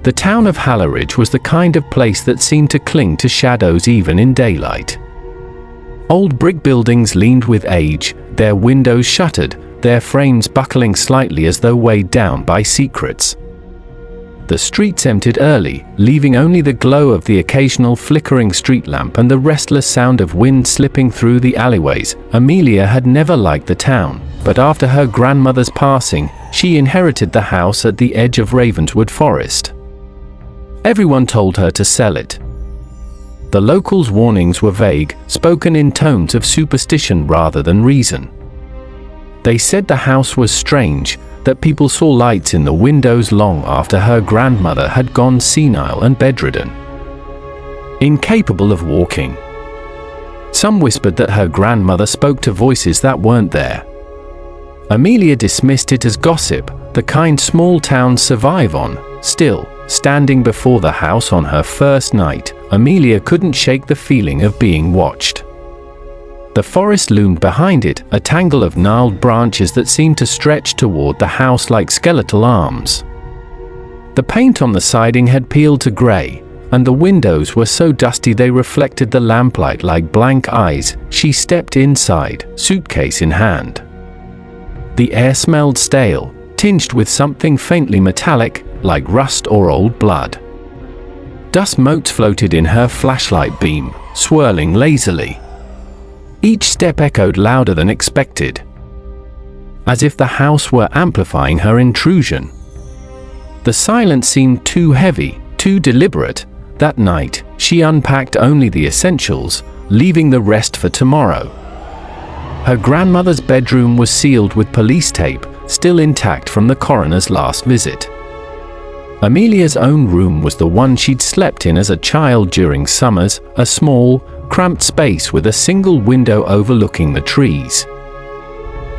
The town of Halleridge was the kind of place that seemed to cling to shadows even in daylight. Old brick buildings leaned with age, their windows shuttered, their frames buckling slightly as though weighed down by secrets. The streets emptied early, leaving only the glow of the occasional flickering street lamp and the restless sound of wind slipping through the alleyways. Amelia had never liked the town, but after her grandmother's passing, she inherited the house at the edge of Ravenswood Forest. Everyone told her to sell it. The locals' warnings were vague, spoken in tones of superstition rather than reason. They said the house was strange, that people saw lights in the windows long after her grandmother had gone senile and bedridden, incapable of walking. Some whispered that her grandmother spoke to voices that weren't there. Amelia dismissed it as gossip, the kind small towns survive on. Still, standing before the house on her first night, Amelia couldn't shake the feeling of being watched. The forest loomed behind it, a tangle of gnarled branches that seemed to stretch toward the house like skeletal arms. The paint on the siding had peeled to gray, and the windows were so dusty they reflected the lamplight like blank eyes. She stepped inside, suitcase in hand. The air smelled stale, tinged with something faintly metallic, like rust or old blood. Dust motes floated in her flashlight beam, swirling lazily. Each step echoed louder than expected, as if the house were amplifying her intrusion. The silence seemed too heavy, too deliberate. That night, she unpacked only the essentials, leaving the rest for tomorrow. Her grandmother's bedroom was sealed with police tape, still intact from the coroner's last visit. Amelia's own room was the one she'd slept in as a child during summers, a small, cramped space with a single window overlooking the trees.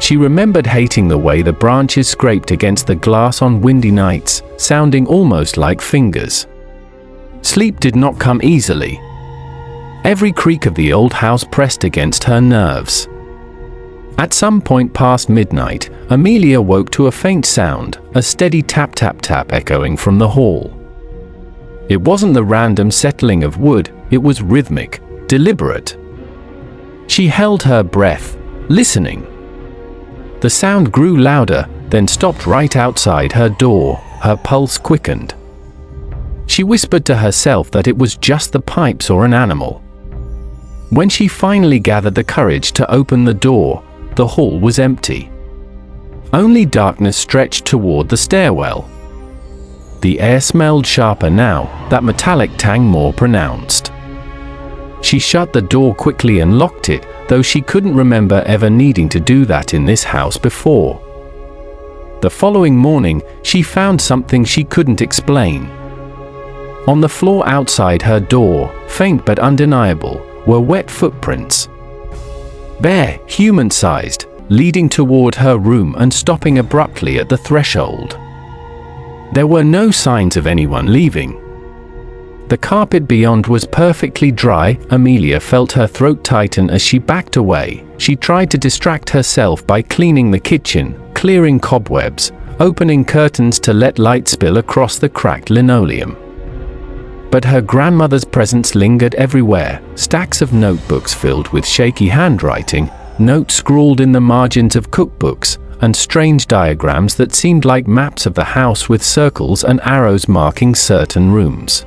She remembered hating the way the branches scraped against the glass on windy nights, sounding almost like fingers. Sleep did not come easily. Every creak of the old house pressed against her nerves. At some point past midnight, Amelia woke to a faint sound, a steady tap-tap-tap echoing from the hall. It wasn't the random settling of wood, it was rhythmic, deliberate. She held her breath, listening. The sound grew louder, then stopped right outside her door. Her pulse quickened. She whispered to herself that it was just the pipes or an animal. When she finally gathered the courage to open the door, the hall was empty. Only darkness stretched toward the stairwell. The air smelled sharper now, that metallic tang more pronounced. She shut the door quickly and locked it, though she couldn't remember ever needing to do that in this house before. The following morning, she found something she couldn't explain. On the floor outside her door, faint but undeniable, were wet footprints. Bare, human-sized, leading toward her room and stopping abruptly at the threshold. There were no signs of anyone leaving. The carpet beyond was perfectly dry. Amelia felt her throat tighten as she backed away. She tried to distract herself by cleaning the kitchen, clearing cobwebs, opening curtains to let light spill across the cracked linoleum. But her grandmother's presence lingered everywhere, stacks of notebooks filled with shaky handwriting, notes scrawled in the margins of cookbooks, and strange diagrams that seemed like maps of the house with circles and arrows marking certain rooms.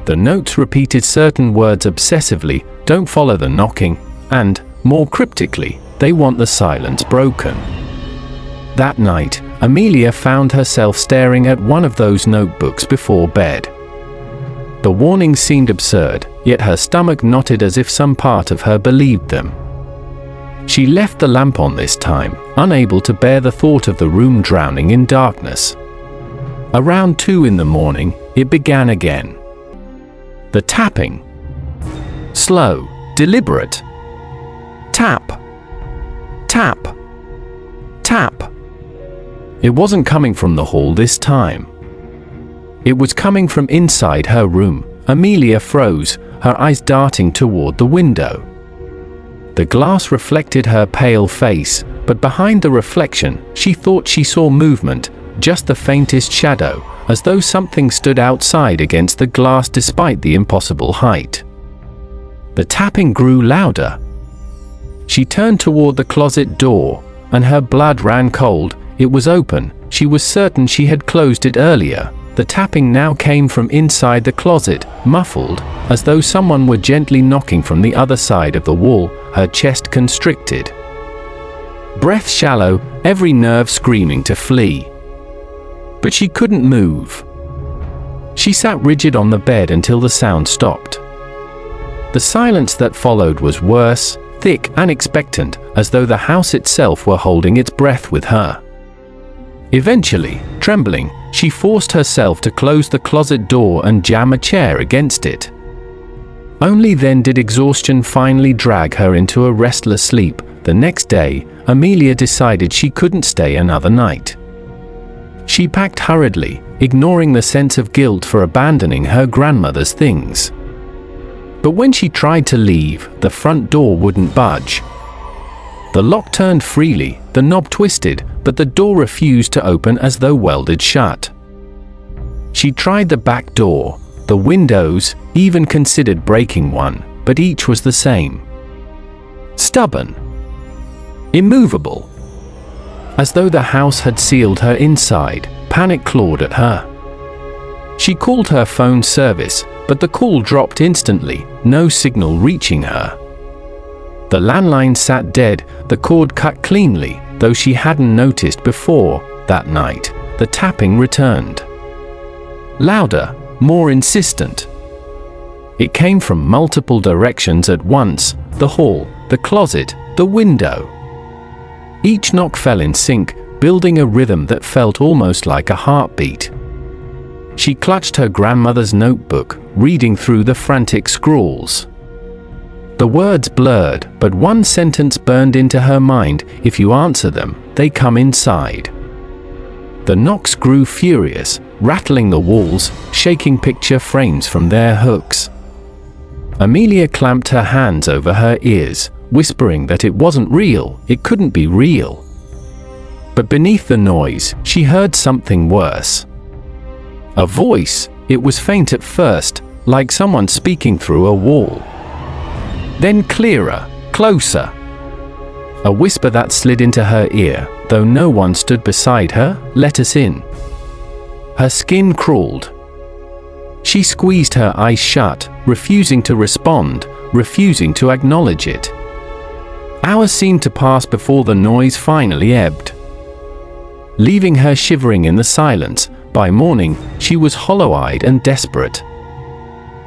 The notes repeated certain words obsessively: "Don't follow the knocking," and, more cryptically, "They want the silence broken." That night, Amelia found herself staring at one of those notebooks before bed. The warnings seemed absurd, yet her stomach knotted as if some part of her believed them. She left the lamp on this time, unable to bear the thought of the room drowning in darkness. Around 2 in the morning, it began again. The tapping. Slow, deliberate. Tap. Tap. Tap. It wasn't coming from the hall this time. It was coming from inside her room. Amelia froze, her eyes darting toward the window. The glass reflected her pale face, but behind the reflection, she thought she saw movement, just the faintest shadow, as though something stood outside against the glass despite the impossible height. The tapping grew louder. She turned toward the closet door, and her blood ran cold. It was open. She was certain she had closed it earlier. The tapping now came from inside the closet, muffled, as though someone were gently knocking from the other side of the wall. Her chest constricted. Breath shallow, every nerve screaming to flee. But she couldn't move. She sat rigid on the bed until the sound stopped. The silence that followed was worse, thick and expectant, as though the house itself were holding its breath with her. Eventually, trembling, she forced herself to close the closet door and jam a chair against it. Only then did exhaustion finally drag her into a restless sleep. The next day, Amelia decided she couldn't stay another night. She packed hurriedly, ignoring the sense of guilt for abandoning her grandmother's things. But when she tried to leave, the front door wouldn't budge. The lock turned freely, the knob twisted, but the door refused to open as though welded shut. She tried the back door, the windows, even considered breaking one, but each was the same. Stubborn. Immovable. As though the house had sealed her inside, panic clawed at her. She called her phone service, but the call dropped instantly, no signal reaching her. The landline sat dead, the cord cut cleanly, though she hadn't noticed before. That night, the tapping returned. Louder, more insistent. It came from multiple directions at once: the hall, the closet, the window. Each knock fell in sync, building a rhythm that felt almost like a heartbeat. She clutched her grandmother's notebook, reading through the frantic scrawls. The words blurred, but one sentence burned into her mind: if you answer them, they come inside. The knocks grew furious, rattling the walls, shaking picture frames from their hooks. Amelia clamped her hands over her ears, whispering that it wasn't real, it couldn't be real. But beneath the noise, she heard something worse. A voice. It was faint at first, like someone speaking through a wall. Then clearer, closer. A whisper that slid into her ear, though no one stood beside her: "Let us in." Her skin crawled. She squeezed her eyes shut, refusing to respond, refusing to acknowledge it. Hours seemed to pass before the noise finally ebbed, leaving her shivering in the silence. By morning, she was hollow-eyed and desperate.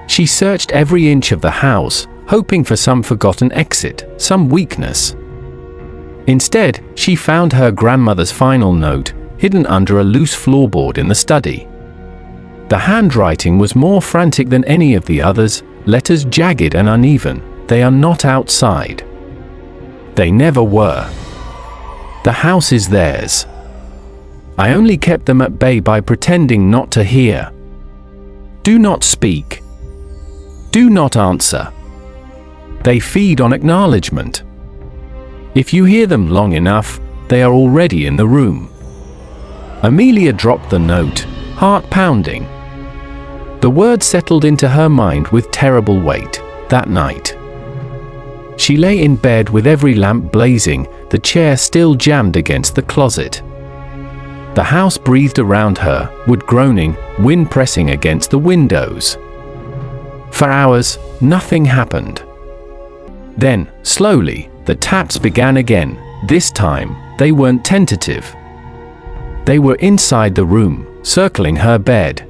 She searched every inch of the house, hoping for some forgotten exit, some weakness. Instead, she found her grandmother's final note, hidden under a loose floorboard in the study. The handwriting was more frantic than any of the others, letters jagged and uneven. "They are not outside. They never were. The house is theirs. I only kept them at bay by pretending not to hear. Do not speak. Do not answer. They feed on acknowledgement. If you hear them long enough, they are already in the room." Amelia dropped the note, heart pounding. The words settled into her mind with terrible weight. That night, she lay in bed with every lamp blazing, the chair still jammed against the closet. The house breathed around her, wood groaning, wind pressing against the windows. For hours, nothing happened. Then, slowly, the taps began again. This time, they weren't tentative. They were inside the room, circling her bed.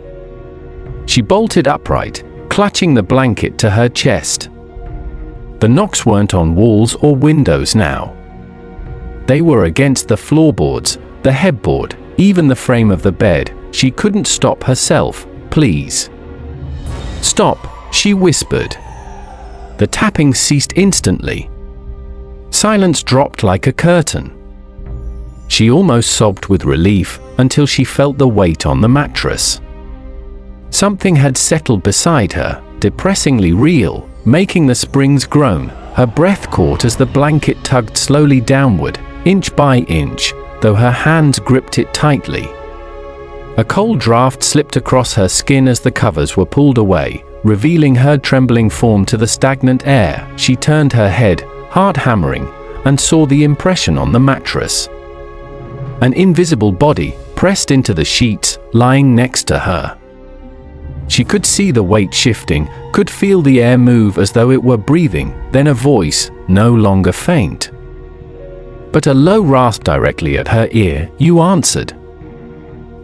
She bolted upright, clutching the blanket to her chest. The knocks weren't on walls or windows now. They were against the floorboards, the headboard, even the frame of the bed. She couldn't stop herself. "Please. Stop," she whispered. The tapping ceased instantly. Silence dropped like a curtain. She almost sobbed with relief, until she felt the weight on the mattress. Something had settled beside her, depressingly real, making the springs groan. Her breath caught as the blanket tugged slowly downward, inch by inch, though her hands gripped it tightly. A cold draft slipped across her skin as the covers were pulled away, revealing her trembling form to the stagnant air. She turned her head, heart hammering, and saw the impression on the mattress. An invisible body, pressed into the sheets, lying next to her. She could see the weight shifting, could feel the air move as though it were breathing, then a voice, no longer faint, but a low rasp directly at her ear. "You answered."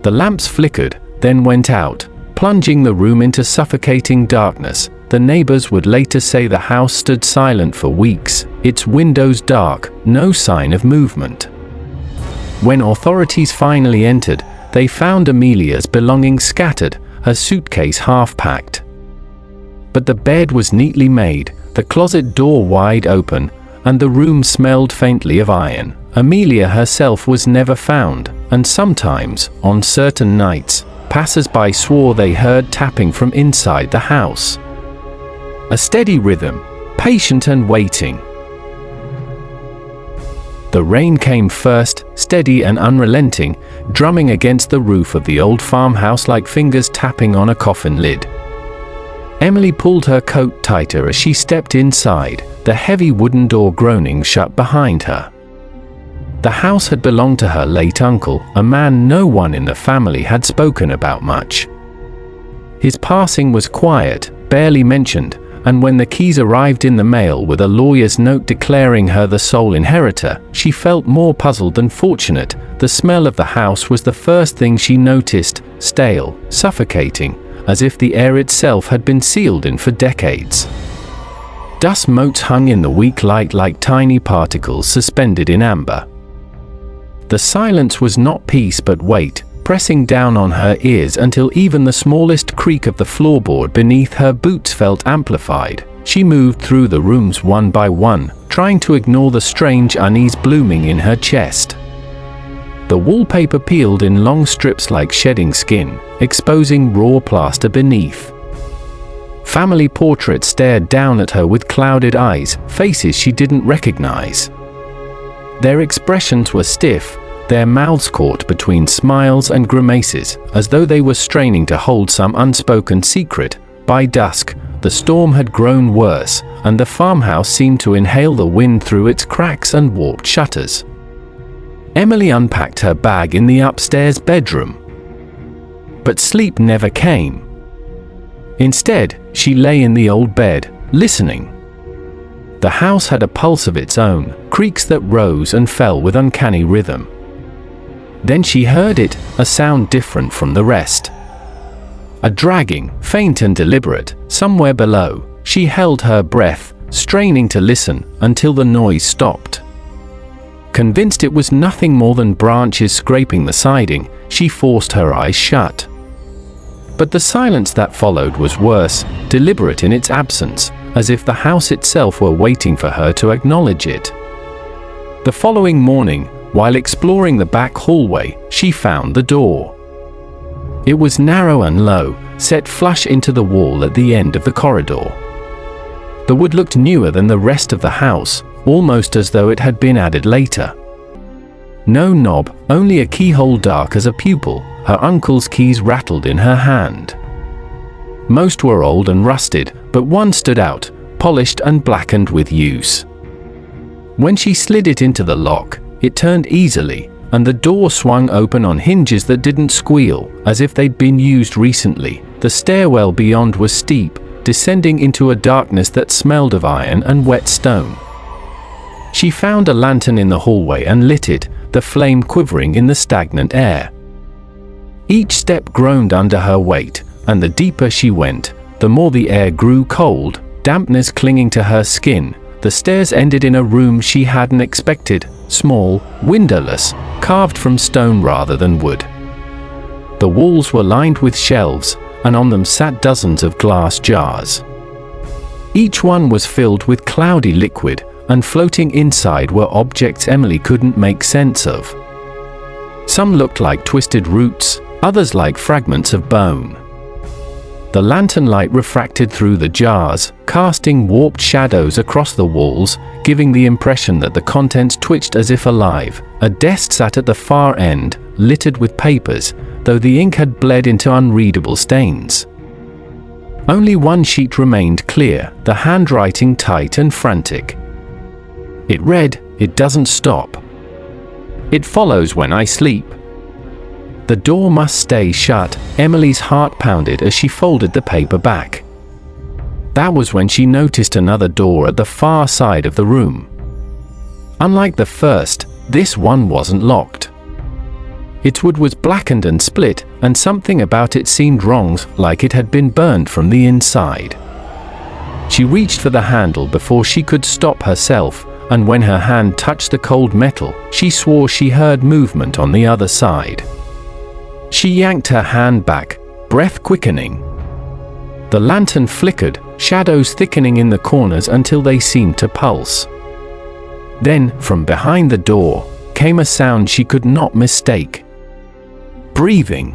The lamps flickered, then went out, plunging the room into suffocating darkness. The neighbors would later say the house stood silent for weeks, its windows dark, no sign of movement. When authorities finally entered, they found Amelia's belongings scattered, her suitcase half-packed. But the bed was neatly made, the closet door wide open, and the room smelled faintly of iron. Amelia herself was never found, and sometimes, on certain nights, passers-by swore they heard tapping from inside the house. A steady rhythm, patient and waiting. The rain came first, steady and unrelenting, drumming against the roof of the old farmhouse like fingers tapping on a coffin lid. Emily pulled her coat tighter as she stepped inside, the heavy wooden door groaning shut behind her. The house had belonged to her late uncle, a man no one in the family had spoken about much. His passing was quiet, barely mentioned, and when the keys arrived in the mail with a lawyer's note declaring her the sole inheritor, she felt more puzzled than fortunate. The smell of the house was the first thing she noticed, stale, suffocating, as if the air itself had been sealed in for decades. Dust motes hung in the weak light like tiny particles suspended in amber. The silence was not peace but weight, pressing down on her ears until even the smallest creak of the floorboard beneath her boots felt amplified. She moved through the rooms one by one, trying to ignore the strange unease blooming in her chest. The wallpaper peeled in long strips like shedding skin, exposing raw plaster beneath. Family portraits stared down at her with clouded eyes, faces she didn't recognize. Their expressions were stiff, their mouths caught between smiles and grimaces, as though they were straining to hold some unspoken secret. By dusk, the storm had grown worse, and the farmhouse seemed to inhale the wind through its cracks and warped shutters. Emily unpacked her bag in the upstairs bedroom. But sleep never came. Instead, she lay in the old bed, listening. The house had a pulse of its own, creaks that rose and fell with uncanny rhythm. Then she heard it, a sound different from the rest. A dragging, faint and deliberate, somewhere below. She held her breath, straining to listen, until the noise stopped. Convinced it was nothing more than branches scraping the siding, she forced her eyes shut. But the silence that followed was worse, deliberate in its absence, as if the house itself were waiting for her to acknowledge it. The following morning, while exploring the back hallway, she found the door. It was narrow and low, set flush into the wall at the end of the corridor. The wood looked newer than the rest of the house, almost as though it had been added later. No knob, only a keyhole dark as a pupil. Her uncle's keys rattled in her hand. Most were old and rusted, but one stood out, polished and blackened with use. When she slid it into the lock, it turned easily, and the door swung open on hinges that didn't squeal, as if they'd been used recently. The stairwell beyond was steep, descending into a darkness that smelled of iron and wet stone. She found a lantern in the hallway and lit it, the flame quivering in the stagnant air. Each step groaned under her weight, and the deeper she went, the more the air grew cold, dampness clinging to her skin. The stairs ended in a room she hadn't expected, small, windowless, carved from stone rather than wood. The walls were lined with shelves, and on them sat dozens of glass jars. Each one was filled with cloudy liquid, and floating inside were objects Emily couldn't make sense of. Some looked like twisted roots, others like fragments of bone. The lantern light refracted through the jars, casting warped shadows across the walls, giving the impression that the contents twitched as if alive. A desk sat at the far end, littered with papers, though the ink had bled into unreadable stains. Only one sheet remained clear, the handwriting tight and frantic. It read, "It doesn't stop. It follows when I sleep." The door must stay shut. Emily's heart pounded as she folded the paper back. That was when she noticed another door at the far side of the room. Unlike the first, this one wasn't locked. Its wood was blackened and split, and something about it seemed wrong, like it had been burned from the inside. She reached for the handle before she could stop herself, and when her hand touched the cold metal, she swore she heard movement on the other side. She yanked her hand back, breath quickening. The lantern flickered, shadows thickening in the corners until they seemed to pulse. Then, from behind the door, came a sound she could not mistake. Breathing.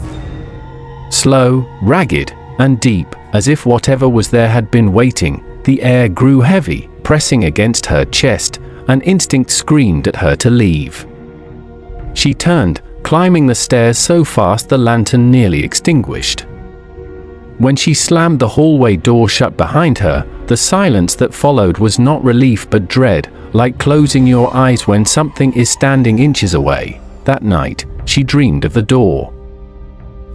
Slow, ragged, and deep, as if whatever was there had been waiting. The air grew heavy, pressing against her chest, and instinct screamed at her to leave. She turned, climbing the stairs so fast the lantern nearly extinguished. When she slammed the hallway door shut behind her, the silence that followed was not relief but dread, like closing your eyes when something is standing inches away. That night, she dreamed of the door.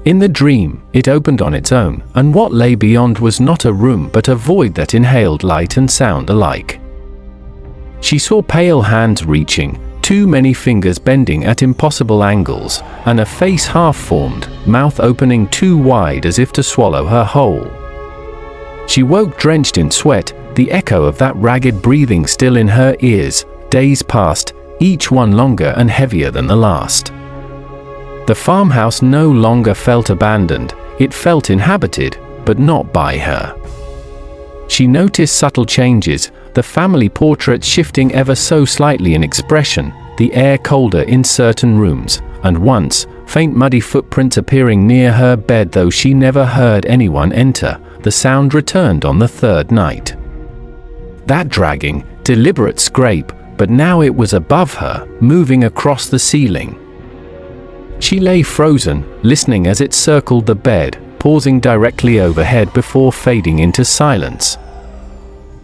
In the dream, it opened on its own, and what lay beyond was not a room but a void that inhaled light and sound alike. She saw pale hands reaching, too many fingers bending at impossible angles, and a face half-formed, mouth opening too wide as if to swallow her whole. She woke drenched in sweat, the echo of that ragged breathing still in her ears. Days passed, each one longer and heavier than the last. The farmhouse no longer felt abandoned, it felt inhabited, but not by her. She noticed subtle changes, the family portrait shifting ever so slightly in expression, the air colder in certain rooms, and once, faint muddy footprints appearing near her bed though she never heard anyone enter. The sound returned on the third night. That dragging, deliberate scrape, but now it was above her, moving across the ceiling. She lay frozen, listening as it circled the bed, pausing directly overhead before fading into silence.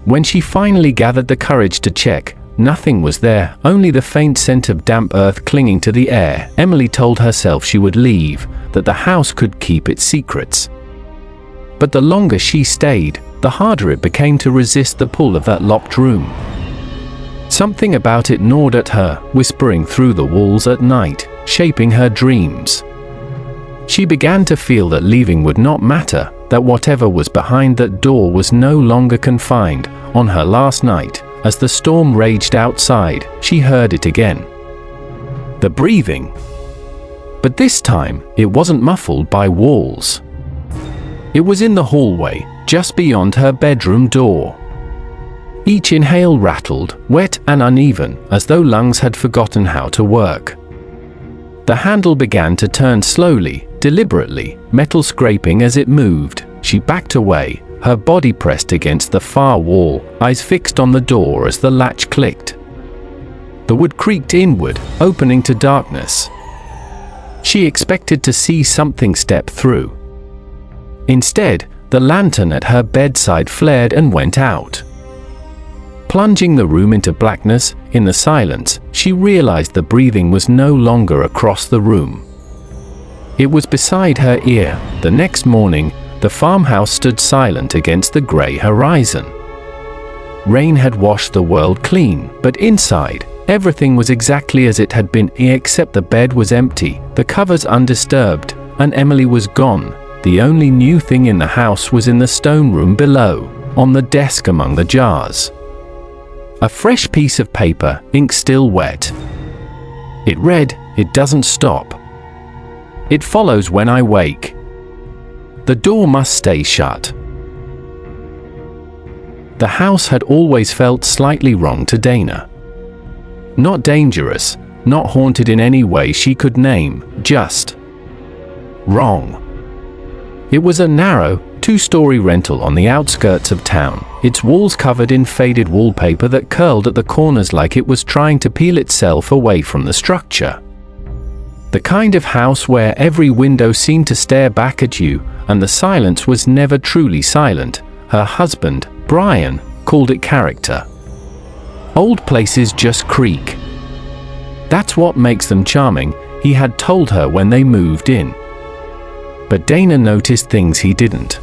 When she finally gathered the courage to check, nothing was there, only the faint scent of damp earth clinging to the air. Emily told herself she would leave, that the house could keep its secrets. But the longer she stayed, the harder it became to resist the pull of that locked room. Something about it gnawed at her, whispering through the walls at night, shaping her dreams. She began to feel that leaving would not matter, that whatever was behind that door was no longer confined. On her last night, as the storm raged outside, she heard it again. The breathing. But this time, it wasn't muffled by walls. It was in the hallway, just beyond her bedroom door. Each inhale rattled, wet and uneven, as though lungs had forgotten how to work. The handle began to turn slowly, deliberately, metal scraping as it moved. She backed away, her body pressed against the far wall, eyes fixed on the door as the latch clicked. The wood creaked inward, opening to darkness. She expected to see something step through. Instead, the lantern at her bedside flared and went out. Plunging the room into blackness, in the silence, she realized the breathing was no longer across the room. It was beside her ear. The next morning, the farmhouse stood silent against the gray horizon. Rain had washed the world clean, but inside, everything was exactly as it had been, except the bed was empty, the covers undisturbed, and Emily was gone. The only new thing in the house was in the stone room below, on the desk among the jars. A fresh piece of paper, ink still wet. It read, "It doesn't stop. It follows when I wake. The door must stay shut." The house had always felt slightly wrong to Dana. Not dangerous, not haunted in any way she could name, just wrong. It was a narrow, two-story rental on the outskirts of town, its walls covered in faded wallpaper that curled at the corners like it was trying to peel itself away from the structure. The kind of house where every window seemed to stare back at you, and the silence was never truly silent. Her husband, Brian, called it character. Old places just creak. That's what makes them charming, he had told her when they moved in. But Dana noticed things he didn't.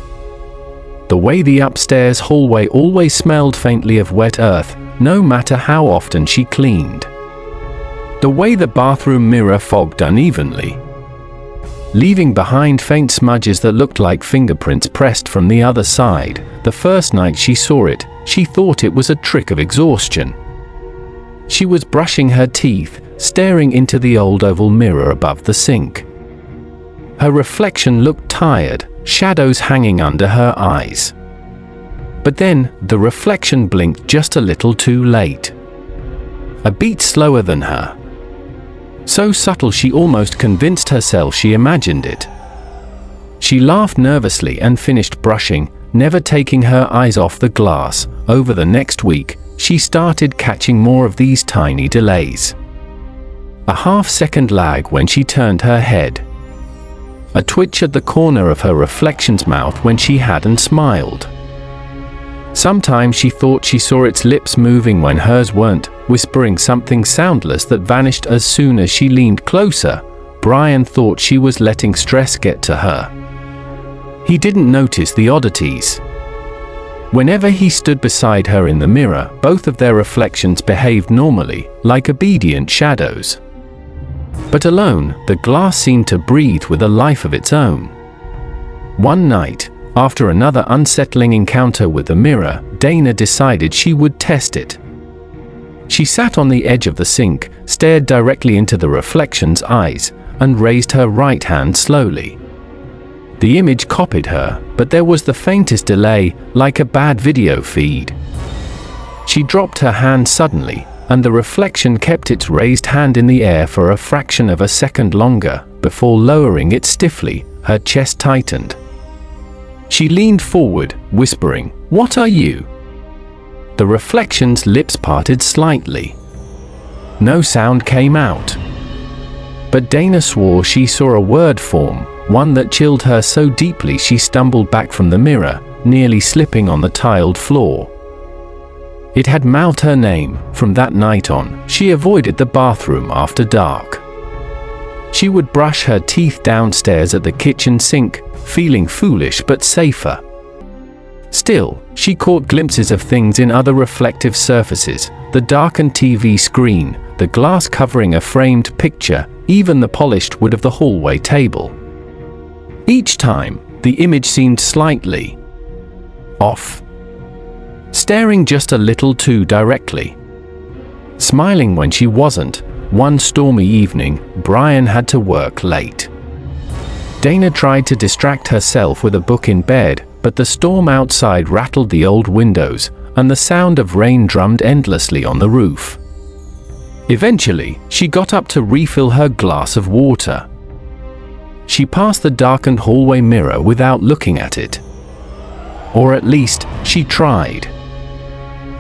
The way the upstairs hallway always smelled faintly of wet earth, no matter how often she cleaned. The way the bathroom mirror fogged unevenly, leaving behind faint smudges that looked like fingerprints pressed from the other side. The first night she saw it, she thought it was a trick of exhaustion. She was brushing her teeth, staring into the old oval mirror above the sink. Her reflection looked tired, shadows hanging under her eyes. But then, the reflection blinked just a little too late. A beat slower than her. So subtle she almost convinced herself she imagined it. She laughed nervously and finished brushing, never taking her eyes off the glass. Over the next week, she started catching more of these tiny delays. A half-second lag when she turned her head. A twitch at the corner of her reflection's mouth when she hadn't smiled. Sometimes she thought she saw its lips moving when hers weren't, whispering something soundless that vanished as soon as she leaned closer. Brian thought she was letting stress get to her. He didn't notice the oddities. Whenever he stood beside her in the mirror, both of their reflections behaved normally, like obedient shadows. But alone, the glass seemed to breathe with a life of its own. One night, after another unsettling encounter with the mirror, Dana decided she would test it. She sat on the edge of the sink, stared directly into the reflection's eyes, and raised her right hand slowly. The image copied her, but there was the faintest delay, like a bad video feed. She dropped her hand suddenly, and the reflection kept its raised hand in the air for a fraction of a second longer, before lowering it stiffly. Her chest tightened. She leaned forward, whispering, "What are you?" The reflection's lips parted slightly. No sound came out. But Dana swore she saw a word form, one that chilled her so deeply she stumbled back from the mirror, nearly slipping on the tiled floor. It had mouthed her name. From that night on, she avoided the bathroom after dark. She would brush her teeth downstairs at the kitchen sink, feeling foolish but safer. Still, she caught glimpses of things in other reflective surfaces, the darkened TV screen, the glass covering a framed picture, even the polished wood of the hallway table. Each time, the image seemed slightly off. Staring just a little too directly. Smiling when she wasn't. One stormy evening, Brian had to work late. Dana tried to distract herself with a book in bed, but the storm outside rattled the old windows, and the sound of rain drummed endlessly on the roof. Eventually, she got up to refill her glass of water. She passed the darkened hallway mirror without looking at it. Or at least, she tried.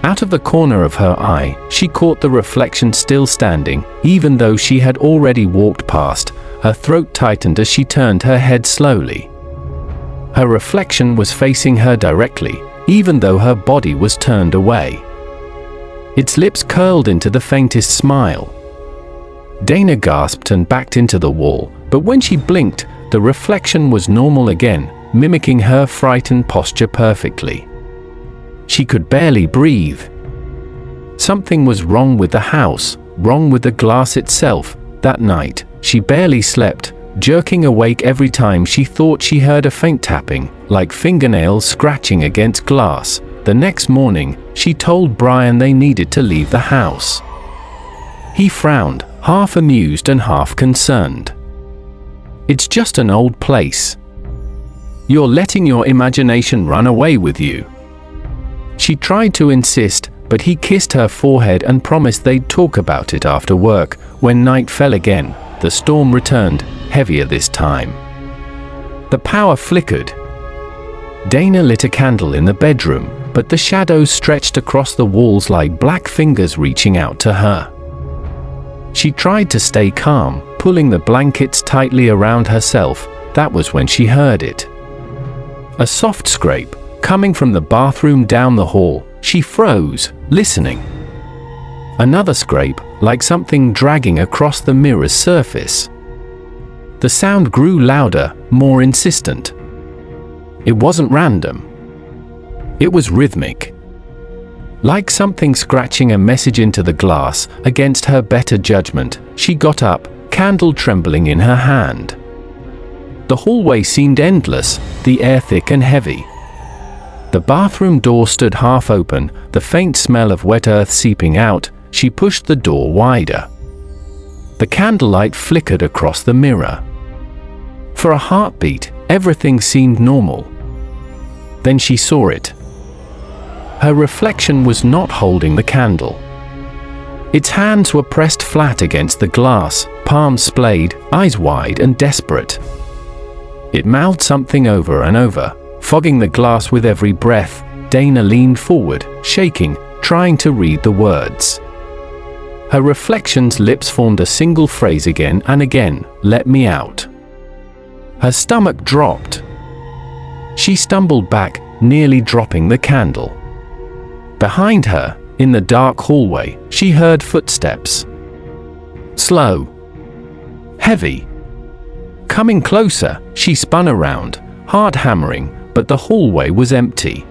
Out of the corner of her eye, she caught the reflection still standing, even though she had already walked past. Her throat tightened as she turned her head slowly. Her reflection was facing her directly, even though her body was turned away. Its lips curled into the faintest smile. Dana gasped and backed into the wall, but when she blinked, the reflection was normal again, mimicking her frightened posture perfectly. She could barely breathe. Something was wrong with the house, wrong with the glass itself. That night, she barely slept, jerking awake every time she thought she heard a faint tapping, like fingernails scratching against glass. The next morning, she told Brian they needed to leave the house. He frowned, half amused and half concerned. "It's just an old place. You're letting your imagination run away with you." She tried to insist, but he kissed her forehead and promised they'd talk about it after work. When night fell again, the storm returned, heavier this time. The power flickered. Dana lit a candle in the bedroom, but the shadows stretched across the walls like black fingers reaching out to her. She tried to stay calm, pulling the blankets tightly around herself, that was when she heard it. A soft scrape, coming from the bathroom down the hall. She froze, listening. Another scrape, like something dragging across the mirror's surface. The sound grew louder, more insistent. It wasn't random. It was rhythmic. Like something scratching a message into the glass. Against her better judgment, she got up, candle trembling in her hand. The hallway seemed endless, the air thick and heavy. The bathroom door stood half open, the faint smell of wet earth seeping out. She pushed the door wider. The candlelight flickered across the mirror. For a heartbeat, everything seemed normal. Then she saw it. Her reflection was not holding the candle. Its hands were pressed flat against the glass, palms splayed, eyes wide and desperate. It mouthed something over and over, fogging the glass with every breath. Dana leaned forward, shaking, trying to read the words. Her reflection's lips formed a single phrase again and again, "Let me out." Her stomach dropped. She stumbled back, nearly dropping the candle. Behind her, in the dark hallway, she heard footsteps. Slow. Heavy. Coming closer, she spun around, heart hammering, but the hallway was empty.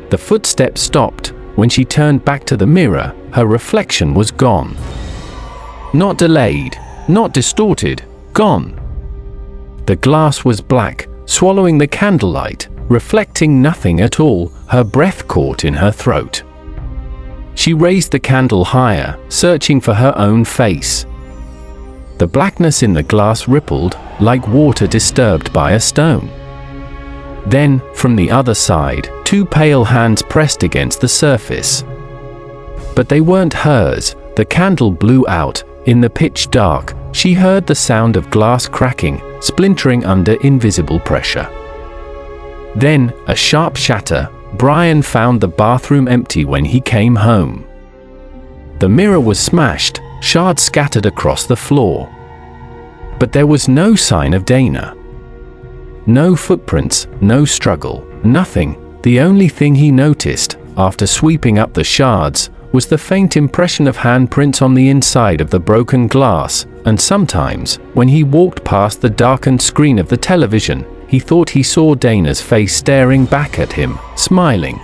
The footsteps stopped. When she turned back to the mirror, her reflection was gone. Not delayed, not distorted, gone. The glass was black, swallowing the candlelight, reflecting nothing at all. Her breath caught in her throat. She raised the candle higher, searching for her own face. The blackness in the glass rippled, like water disturbed by a stone. Then, from the other side, two pale hands pressed against the surface. But they weren't hers. The candle blew out. In the pitch dark, she heard the sound of glass cracking, splintering under invisible pressure. Then, a sharp shatter. Brian found the bathroom empty when he came home. The mirror was smashed, shards scattered across the floor. But there was no sign of Dana. No footprints, no struggle, nothing. The only thing he noticed, after sweeping up the shards, was the faint impression of handprints on the inside of the broken glass, and sometimes, when he walked past the darkened screen of the television, he thought he saw Dana's face staring back at him, smiling.